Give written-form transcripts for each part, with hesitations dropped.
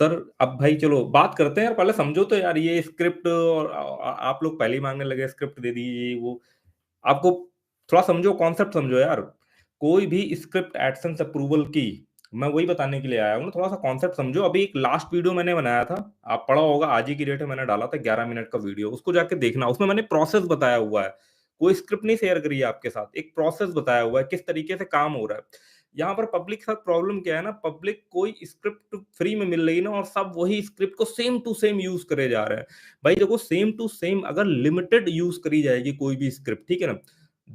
Sir अब भाई चलो बात करते हैं यार, पहले समझो तो यार ये स्क्रिप्ट और आप लोग पहले ही मांगने लगे स्क्रिप्ट दे दीजिए ये वो। आपको थोड़ा समझो, कॉन्सेप्ट समझो यार। कोई भी स्क्रिप्ट एडसेंस अप्रूवल की, मैं वही बताने के लिए आया हूँ ना, थोड़ा सा कॉन्सेप्ट समझो। अभी एक लास्ट वीडियो मैंने बनाया था, आप पढ़ा होगा, आज ही की डेट है, मैंने डाला था 11 मिनट का वीडियो, उसको जाके देखना। उसमें मैंने प्रोसेस बताया हुआ है, कोई स्क्रिप्ट नहीं शेयर करी है आपके साथ, एक प्रोसेस बताया हुआ है किस तरीके से काम हो रहा है। यहाँ पर पब्लिक के साथ प्रॉब्लम क्या है ना, पब्लिक कोई स्क्रिप्ट फ्री में मिल रही है ना, और सब वही स्क्रिप्ट को सेम टू सेम यूज करे जा रहे हैं। भाई देखो, सेम टू सेम अगर लिमिटेड यूज करी जाएगी कोई भी स्क्रिप्ट, ठीक है ना,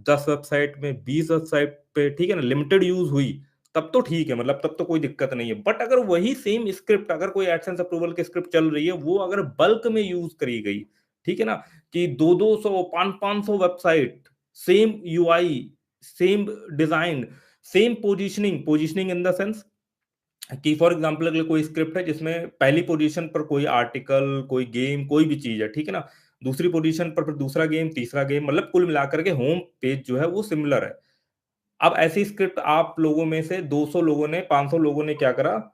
10 वेबसाइट में, 20 वेबसाइट पे, ठीक है ना, लिमिटेड यूज हुई, तब तो ठीक है, मतलब तब तो कोई दिक्कत नहीं है। बट अगर वही सेम स्क्रिप्ट, अगर कोई एडसेंस अप्रूवल की स्क्रिप्ट चल रही है, वो अगर बल्क में यूज करी गई, ठीक है ना, कि 200 500 website, same UI, same design, same positioning, positioning in the sense कि फॉर एग्जांपल अगर कोई स्क्रिप्ट है जिसमें पहली पोजीशन पर कोई आर्टिकल, कोई गेम, कोई भी चीज है, ठीक है ना, दूसरी पोजीशन पर फिर दूसरा गेम, तीसरा गेम, मतलब कुल मिलाकर के होम पेज जो है वो सिमिलर है। अब ऐसी स्क्रिप्ट आप लोगों में से 200 लोगों ने, 500 लोगों ने क्या करा,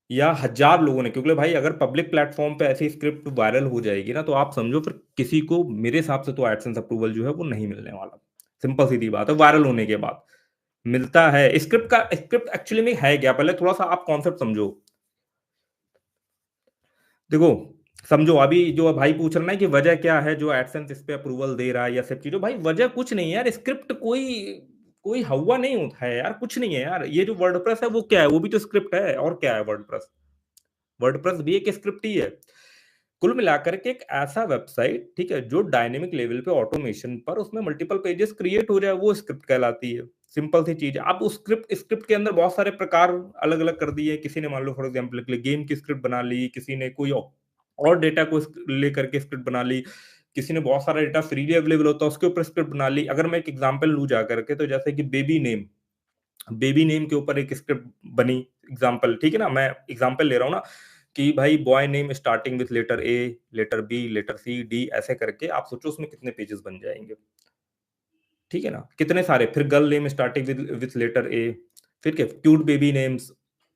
या 1000 लोगों ने, क्योंकि भाई अगर पब्लिक प्लेटफॉर्म पे ऐसी स्क्रिप्ट वायरल हो जाएगी ना, तो आप समझो फिर किसी को, मेरे हिसाब से तो एडसेंस अप्रूवल जो है वो नहीं मिलने वाला। सिंपल सीधी बात है, वायरल होने के बाद मिलता है। स्क्रिप्ट का, स्क्रिप्ट एक्चुअली में है क्या, पहले थोड़ा सा आप कॉन्सेप्ट समझो। देखो, समझो अभी जो भाई पूछ रहा है कि वजह क्या है जो एडसेंस इस पे अप्रूवल दे रहा है या सब चीजों, भाई वजह कुछ नहीं है यार, स्क्रिप्ट कोई कोई हवा नहीं होता है यार, कुछ नहीं है यार। ये जो वर्डप्रेस है वो क्या है, वो भी तो स्क्रिप्ट है, और क्या है वर्डप्रेस, वर्डप्रेस भी एक स्क्रिप्ट ही है। कुल मिलाकर के एक ऐसा वेबसाइट, ठीक है, जो डायनेमिक लेवल पे ऑटोमेशन पर उसमें मल्टीपल पेजेस क्रिएट हो जाए, वो स्क्रिप्ट कहलाती है। सिंपल सी चीज है। अब उस स्क्रिप्ट स्क्रिप्ट के अंदर बहुत सारे प्रकार अलग अलग कर दिए। किसी ने मान लो फॉर एग्जांपल के लिए गेम की स्क्रिप्ट बना ली, किसी ने कोई और डेटा को लेकर के स्क्रिप्ट बना ली, किसी ने बहुत सारा डेटा फ्रीली अवेलेबल होता है उसके ऊपर स्क्रिप्ट बना ली। अगर मैं एक एग्जांपल लूं जा करके, तो जैसे कि बेबी नेम, बेबी नेम के ऊपर एक स्क्रिप्ट बनी, एग्जांपल, ठीक है ना, मैं एग्जांपल ले रहा हूँ ना, कि भाई boy name starting with letter A, letter B, letter C, D, ऐसे करके आप सोचो उसमें कितने पेजेस बन जाएंगे, ठीक है ना, कितने सारे। फिर girl name starting with letter A, फिर क्या, क्यूट बेबी नेम्स,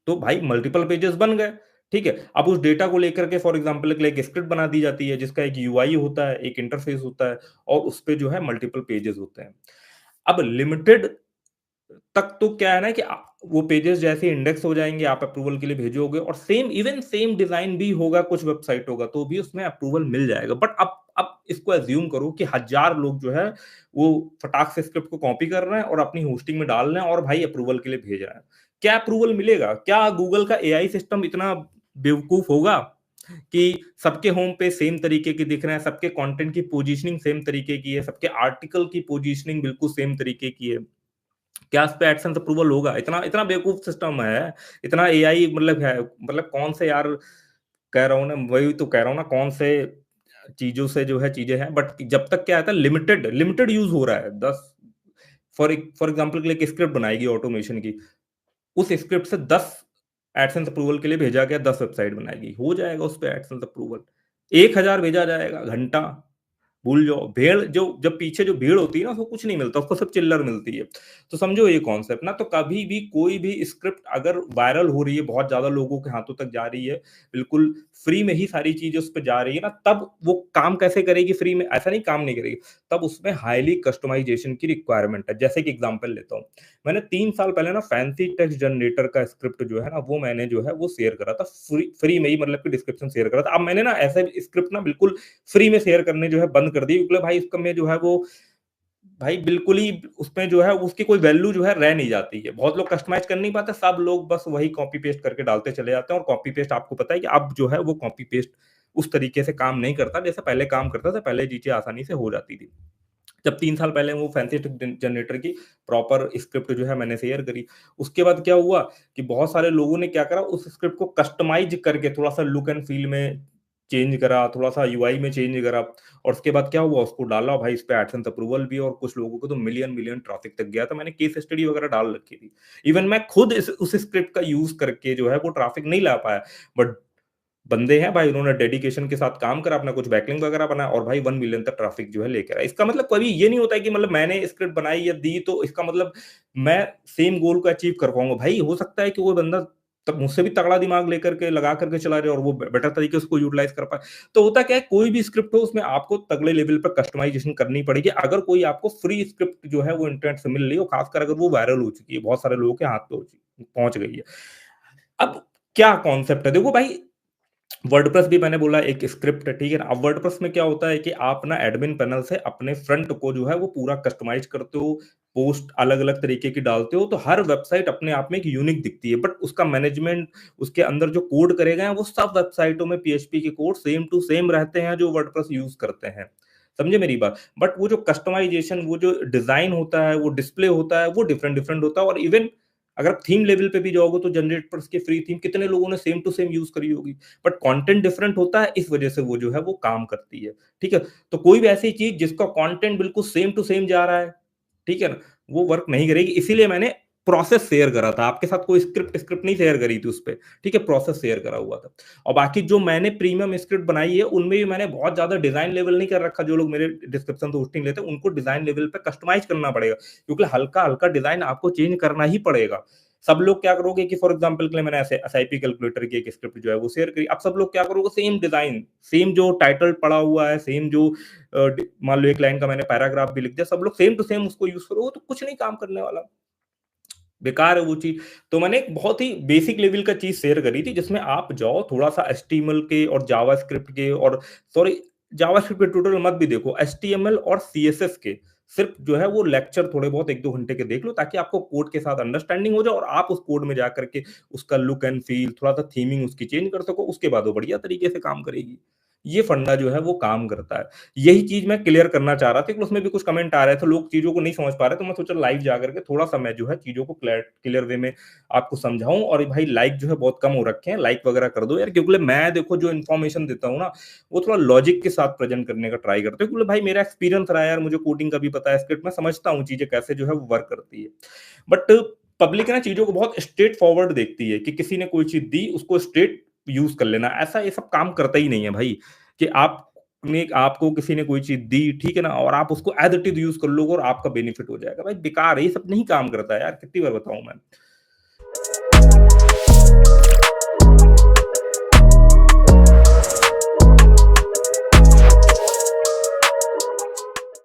तो भाई मल्टीपल पेजेस बन गए। ठीक है, अब उस डेटा को लेकर के फॉर एग्जांपल के लिए एक स्क्रिप्ट बना दी जाती है जिसका एक यूआई होता है, एक इंटरफेस होता है, और उस पे जो है मल्टीपल पेजेस होते हैं। अब लिमिटेड तक तो क्या है ना कि वो पेजेस जैसे इंडेक्स हो जाएंगे, आप अप्रूवल के लिए भेजोगे, और सेम, इवन सेम डिजाइन भी होगा कुछ वेबसाइट होगा तो भी उसमें अप्रूवल मिल जाएगा। बट अब इसको एज्यूम करो कि 1000 लोग जो है वो फटाक से स्क्रिप्ट को कॉपी कर रहे हैं और अपनी होस्टिंग में डाल रहे हैं और भाई अप्रूवल के लिए भेज रहे हैं। क्या अप्रूवल मिलेगा? क्या गूगल का एआई सिस्टम इतना बेवकूफ होगा कि सबके होम पे सेम तरीके के दिख रहे हैं, सबके कंटेंट की पोजीशनिंग सेम तरीके की है, सबके आर्टिकल की पोजीशनिंग बिल्कुल सेम तरीके की है? क्या उस पे एडसेंस अप्रूवल होगा? इतना इतना बेवकूफ सिस्टम है, इतना एआई मतलब है, मतलब कौन से यार, कह रहा हूँ ना, वही तो कह रहा हूँ ना, कौन से चीजों से जो है चीजें हैं। बट जब तक क्या आता है, लिमिटेड लिमिटेड यूज हो रहा है, 10, फॉर एग्जांपल के लिए एक स्क्रिप्ट बनाएगी ऑटोमेशन की, उस स्क्रिप्ट से 10 एडसेंस अप्रूवल के लिए भेजा गया, 10 वेबसाइट बनाएगी, हो जाएगा उस पर एडसेंस अप्रूवल। 1000 भेजा जाएगा, घंटा, भूल जाओ। भेड़ जो, जब पीछे जो भीड़ होती है ना, उसको कुछ नहीं मिलता, उसको सब चिल्लर मिलती है। तो समझो ये कॉन्सेप्ट ना, तो कभी भी कोई भी स्क्रिप्ट अगर वायरल हो रही है, बहुत ज्यादा लोगों के हाथों तक जा रही है, बिल्कुल फ्री में ही सारी चीजें उस पर जा रही है ना, तब वो काम कैसे करेगी? फ्री में ऐसा नहीं काम नहीं करेगी, तब उसमें हाईली कस्टमाइजेशन की रिक्वायरमेंट है। जैसे कि एग्जांपल लेता हूँ, मैंने 3 साल पहले ना फैंसी टेक्स्ट जनरेटर का स्क्रिप्ट जो है ना, वो मैंने जो है वो शेयर करा था, फ्री फ्री में ही, मतलब कि डिस्क्रिप्शन शेयर करा था। अब मैंने ना ऐसे स्क्रिप्ट ना बिल्कुल फ्री में शेयर करने जो है बंद कर दी, क्योंकि भाई उसका में जो है वो, भाई बिल्कुल ही उसमें जो है उसकी कोई वैल्यू जो है रह नहीं जाती है। बहुत लोग कस्टमाइज कर नहीं पाते, सब लोग बस वही कॉपी पेस्ट करके डालते चले जाते हैं, और कॉपी पेस्ट आपको पता है कि अब जो है वो कॉपी पेस्ट उस तरीके से काम नहीं करता जैसे पहले काम करता था। पहले चीजें आसानी से हो जाती थी। जब 3 साल पहले वो फैंसी जनरेटर की प्रॉपर स्क्रिप्ट जो है मैंने शेयर करी, उसके बाद क्या हुआ कि बहुत सारे लोगों ने क्या करा, उस स्क्रिप्ट को कस्टमाइज करके थोड़ा सा लुक एंड फील में चेंज करा, थोड़ा सा यूआई में चेंज करा, और उसके बाद क्या हुआ, उसको डाला भाई, इस पे एडसेंस अप्रूवल भी, और कुछ लोगों को तो मिलियन मिलियन ट्रैफिक तक गया था। मैंने केस स्टडी वगैरह डाल रखी थी। इवन मैं खुद उस स्क्रिप्ट का यूज करके जो है वो ट्रैफिक नहीं ला पाया, बट बंदे हैं भाई, उन्होंने डेडिकेशन के साथ काम करा, अपना कुछ बैकलिंक वगैरह बना, और भाई 1 मिलियन तक ट्रैफिक जो है लेकर आया। इसका मतलब कभी ये नहीं होता है कि मतलब मैंने स्क्रिप्ट बनाई या दी तो इसका मतलब मैं सेम गोल को अचीव कर पाऊंगा। भाई हो सकता है कि वो बंदा तब मुझसे भी तगड़ा दिमाग लेकर के लगा करके चला रहे और वो बेटर तरीके से उसको यूटिलाइज कर पाए। तो होता क्या है, कोई भी स्क्रिप्ट हो उसमें आपको तगड़े लेवल पर कस्टमाइजेशन करनी पड़ेगी। अगर कोई आपको फ्री स्क्रिप्ट जो है वो इंटरनेट से मिल रही हो, खासकर अगर वो वायरल हो चुकी है, बहुत सारे लोगों के हाथ पे पहुंच गई है। अब क्या कॉन्सेप्ट है, देखो भाई, वर्डप्रेस भी मैंने बोला एक स्क्रिप्ट है, ठीक है ना? अब वर्डप्रेस में क्या होता है कि आप ना एडमिन पैनल से अपने फ्रंट को जो है वो पूरा कस्टमाइज़ करते हो, पोस्ट अलग-अलग तरीके की डालते हो, तो हर वेबसाइट अपने आप में एक यूनिक दिखती है। बट उसका मैनेजमेंट, उसके अंदर जो कोड करे गए हैं, वो सब वेबसाइटों में पीएचपी के कोड सेम टू सेम रहते हैं जो वर्डप्रेस यूज़ करते हैं। समझे मेरी बात? बट वो जो कस्टमाइज़ेशन, वो जो डिज़ाइन होता है, वो डिस्प्ले होता है, वो डिफरेंट-डिफरेंट होता है। और इवन अगर आप थीम लेवल पे भी जाओगे तो जनरेटर्स की फ्री थीम कितने लोगों ने सेम टू सेम यूज़ करी होगी। बट कंटेंट डिफरेंट होता है, इस वजह से वो जो है वो काम करती है, ठीक है? तो कोई भी ऐसी चीज़ जिसका कंटेंट बिल्कुल सेम टू सेम जा रहा है, ठीक है ना? वो वर्क नहीं करेगी, इसीलिए मैंने प्रोसेस शेयर करा था, आपके साथ कोई स्क्रिप्ट स्क्रिप्ट नहीं शेयर करी थी उसपे, ठीक है? प्रोसेस शेयर करा हुआ था। और बाकी जो मैंने प्रीमियम स्क्रिप्ट बनाई है, उनमें भी मैंने बहुत ज़्यादा डिज़ाइन लेवल नहीं कर रखा, जो लोग मेरे डिस्क्रिप्शन से होस्टिंग लेते हैं, उनको डिज़ाइन लेवल पे कस्टमाइज़ करना पड़ेगा, क्योंकि हल्का-हल्का डिज़ाइन आपको चेंज करना ही पड़ेगा। सब लोग क्या करोगे कि फॉर एग्जांपल के लिए मैंने ऐसे एसआईपी कैलकुलेटर की एक स्क्रिप्ट जो है वो शेयर करी। अब सब लोग क्या करोगे, सेम डिज़ाइन, सेम जो टाइटल पड़ा हुआ है, सेम जो मान लो एक लाइन का मैंने पैराग्राफ भी लिख दिया, सब लोग सेम टू सेम उसको यूज़ करोगे तो कुछ नहीं काम करने वाला। बेकार है वो चीज़। तो मैंने एक बहुत ही बेसिक लेवल का चीज़ शेयर करी थी, जिसमें आप जाओ थोड़ा-सा एचटीएमएल के और जावास्क्रिप्ट के, और सॉरी, जावास्क्रिप्ट के ट्यूटोरियल मत भी देखो, एचटीएमएल और सीएसएस के सिर्फ जो है वो लेक्चर थोड़े बहुत 1-2 घंटे के देख लो, ताकि आपको कोड के साथ अंडरस्टैंडिंग हो जाए और आप उस कोड में जाकर के उसका लुक एंड फील, थोड़ा-सा थीमिंग उसकी चेंज कर सको, उसके बाद वो बढ़िया तरीके से काम करेगी। ये फंडा जो है वो काम करता है। यही चीज़ मैं क्लियर करना चाह रहा था, लेकिन उसमें भी कुछ कमेंट आ रहे थे, लोग चीज़ों को नहीं समझ पा रहे, तो मैं सोचा लाइव जाकर के थोड़ा-सा मैं जो है चीज़ों को क्लियर वे में आपको समझाऊँ। और भाई लाइक जो है बहुत कम हो रखे हैं, लाइक वगैरह कर दो यार, क्योंकि मैं देखो जो इन्फॉर्मेशन देता हूँ ना, वो थोड़ा लॉजिक के साथ प्रेज़ेंट करने का ट्राई करता हूँ, क्योंकि भाई मेरा एक्सपीरियंस रहा है यार, मुझे कोडिंग का भी पता है, स्क्रिप्ट मैं समझता हूँ चीज़ें कैसे जो है वो वर्क करती है। बट पब्लिक है ना चीज़ों को बहुत स्ट्रेट फॉरवर्ड देखती है कि किसी ने कोई चीज़ दी, उसको स्ट्रेट यूज़ कर लेना। ऐसा ये सब काम करता ही नहीं है भाई, कि आपको किसी ने कोई चीज़ दी, ठीक है ना? और आप उसको एज़ इट इज़ यूज़ कर लोगे और आपका बेनिफिट हो जाएगा। भाई बेकार है, ये सब नहीं काम करता है यार, कितनी बार बताऊँ मैं।